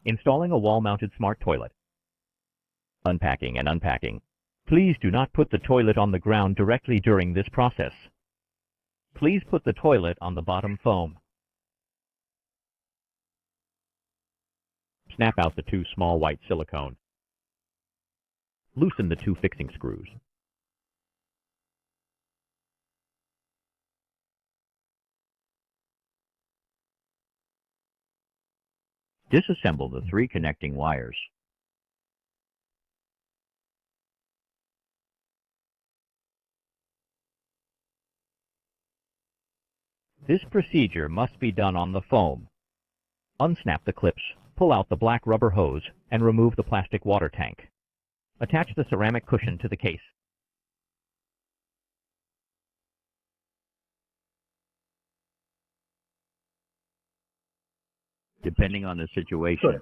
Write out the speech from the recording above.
Installing a wall-mounted smart toilet. Unpacking and unpacking. Please do not put the toilet on the ground directly during this process. Please put the toilet on the bottom foam. Snap out the two small white silicone. Loosen the two fixing screws. Disassemble the three connecting wires. This procedure must be done on the foam. Unsnap the clips, pull out the black rubber hose, and remove the plastic water tank. Attach the ceramic cushion to the case. Depending on the situation,